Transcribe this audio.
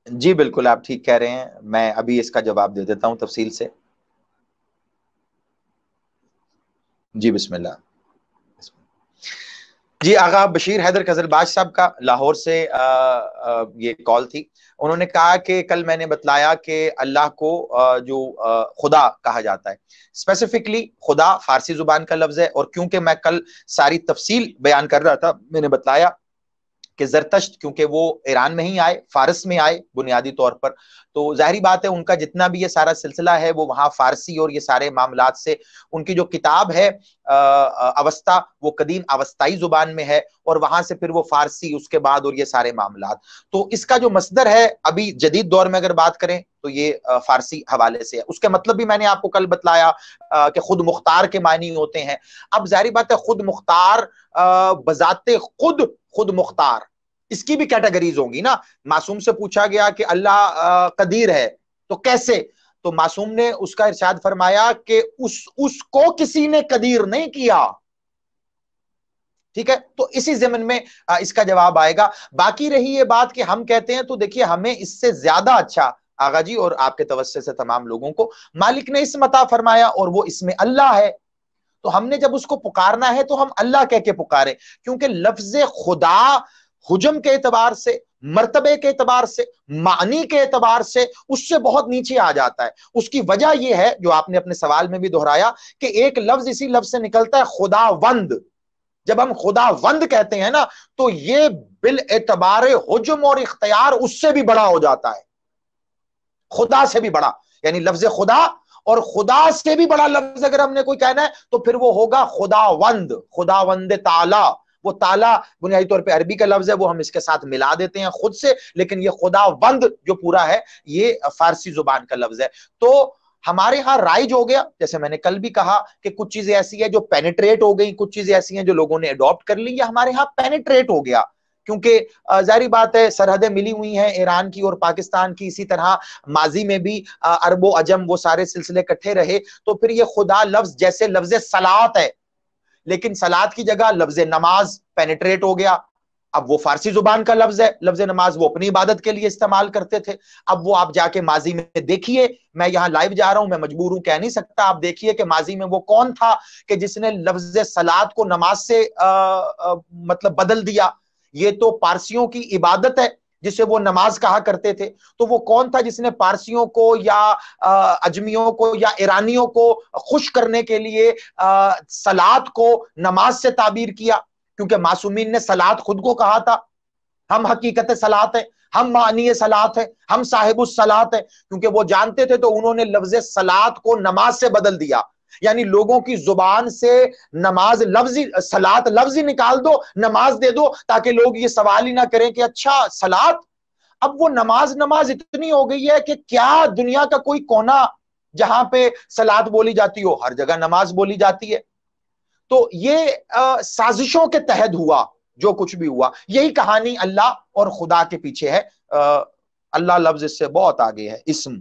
جی بالکل آپ ٹھیک کہہ رہے ہیں، میں ابھی اس کا جواب دے دیتا ہوں تفصیل سے۔ جی بسم اللہ۔ جی آغا بشیر حیدر قزلباش صاحب کا لاہور سے یہ کال تھی، انہوں نے کہا کہ کل میں نے بتلایا کہ اللہ کو جو خدا کہا جاتا ہے، اسپیسیفکلی خدا فارسی زبان کا لفظ ہے، اور کیونکہ میں کل ساری تفصیل بیان کر رہا تھا، میں نے بتلایا کہ زرتشت کیونکہ وہ ایران میں ہی آئے، فارس میں آئے بنیادی طور پر، تو ظاہری بات ہے ان کا جتنا بھی یہ سارا سلسلہ ہے وہ وہاں فارسی اور یہ سارے معاملات سے، ان کی جو کتاب ہے اوستا، وہ قدیم اوستائی زبان میں ہے، اور وہاں سے پھر وہ فارسی اس کے بعد اور یہ سارے معاملات، تو اس کا جو مصدر ہے ابھی جدید دور میں اگر بات کریں تو یہ فارسی حوالے سے ہے۔ اس کے مطلب بھی میں نے آپ کو کل بتلایا کہ خود مختار کے معنی ہوتے ہیں۔ اب ظاہری بات ہے خود مختار بذات خود مختار، اس کی بھی کیٹیگریز ہوں گی نا۔ معصوم سے پوچھا گیا کہ اللہ قدیر ہے تو کیسے، تو معصوم نے اس کا ارشاد فرمایا کہ اس کو کسی نے قدیر نہیں کیا، ٹھیک ہے، تو اسی ضمن میں اس کا جواب آئے گا۔ باقی رہی یہ بات کہ ہم کہتے ہیں، تو دیکھیے ہمیں اس سے زیادہ اچھا آغا جی اور آپ کے توسط سے تمام لوگوں کو مالک نے اسم عطا فرمایا، اور وہ اسم اللہ ہے، تو ہم نے جب اس کو پکارنا ہے تو ہم اللہ کہہ کے پکارے، کیونکہ لفظ خدا حجم کے اعتبار سے، مرتبے کے اعتبار سے، معنی کے اعتبار سے اس سے بہت نیچے آ جاتا ہے۔ اس کی وجہ یہ ہے جو آپ نے اپنے سوال میں بھی دہرایا کہ ایک لفظ اسی لفظ سے نکلتا ہے خدا وند، جب ہم خدا وند کہتے ہیں نا تو یہ بالاعتبار حجم اور اختیار اس سے بھی بڑا ہو جاتا ہے، خدا سے بھی بڑا، یعنی لفظ خدا اور خدا سے بھی بڑا لفظ اگر ہم نے کوئی کہنا ہے تو پھر وہ ہوگا خدا وند تعالی۔ وہ تعالی بنیادی طور پہ عربی کا لفظ ہے، وہ ہم اس کے ساتھ ملا دیتے ہیں خود سے، لیکن یہ خدا وند جو پورا ہے یہ فارسی زبان کا لفظ ہے۔ تو ہمارے ہاں رائج ہو گیا، جیسے میں نے کل بھی کہا کہ کچھ چیزیں ایسی ہیں جو پینیٹریٹ ہو گئی، کچھ چیزیں ایسی ہیں جو لوگوں نے اڈاپٹ کر لی، یہ ہمارے ہاں پینیٹریٹ ہو گیا، کیونکہ ظاہری بات ہے سرحدیں ملی ہوئی ہیں ایران کی اور پاکستان کی، اسی طرح ماضی میں بھی عرب و عجم وہ سارے سلسلے کٹھے رہے، تو پھر یہ خدا لفظ جیسے لفظ صلات ہے، لیکن صلات کی جگہ لفظ نماز پینیٹریٹ ہو گیا، اب وہ فارسی زبان کا لفظ ہے، لفظ نماز وہ اپنی عبادت کے لیے استعمال کرتے تھے، اب وہ آپ جا کے ماضی میں دیکھیے، میں یہاں لائیو جا رہا ہوں، میں مجبور ہوں کہہ نہیں سکتا، آپ دیکھیے کہ ماضی میں وہ کون تھا کہ جس نے لفظ صلات کو نماز سے مطلب بدل دیا۔ یہ تو پارسیوں کی عبادت ہے جسے وہ نماز کہا کرتے تھے، تو وہ کون تھا جس نے پارسیوں کو یا اجمیوں کو یا ایرانیوں کو خوش کرنے کے لیے صلات کو نماز سے تعبیر کیا، کیونکہ معصومین نے صلات خود کو کہا تھا، ہم حقیقت صلات ہیں، ہم معنی صلات ہیں، ہم صاحب الصلات ہیں، کیونکہ وہ جانتے تھے، تو انہوں نے لفظ صلات کو نماز سے بدل دیا، یعنی لوگوں کی زبان سے نماز لفظی، صلات لفظی نکال دو، نماز دے دو، تاکہ لوگ یہ سوال ہی نہ کریں کہ اچھا صلات، اب وہ نماز اتنی ہو گئی ہے کہ کیا دنیا کا کوئی کونا جہاں پہ صلات بولی جاتی ہو، ہر جگہ نماز بولی جاتی ہے۔ تو یہ سازشوں کے تحت ہوا جو کچھ بھی ہوا، یہی کہانی اللہ اور خدا کے پیچھے ہے۔ اللہ لفظ اس سے بہت آگے ہے، اسم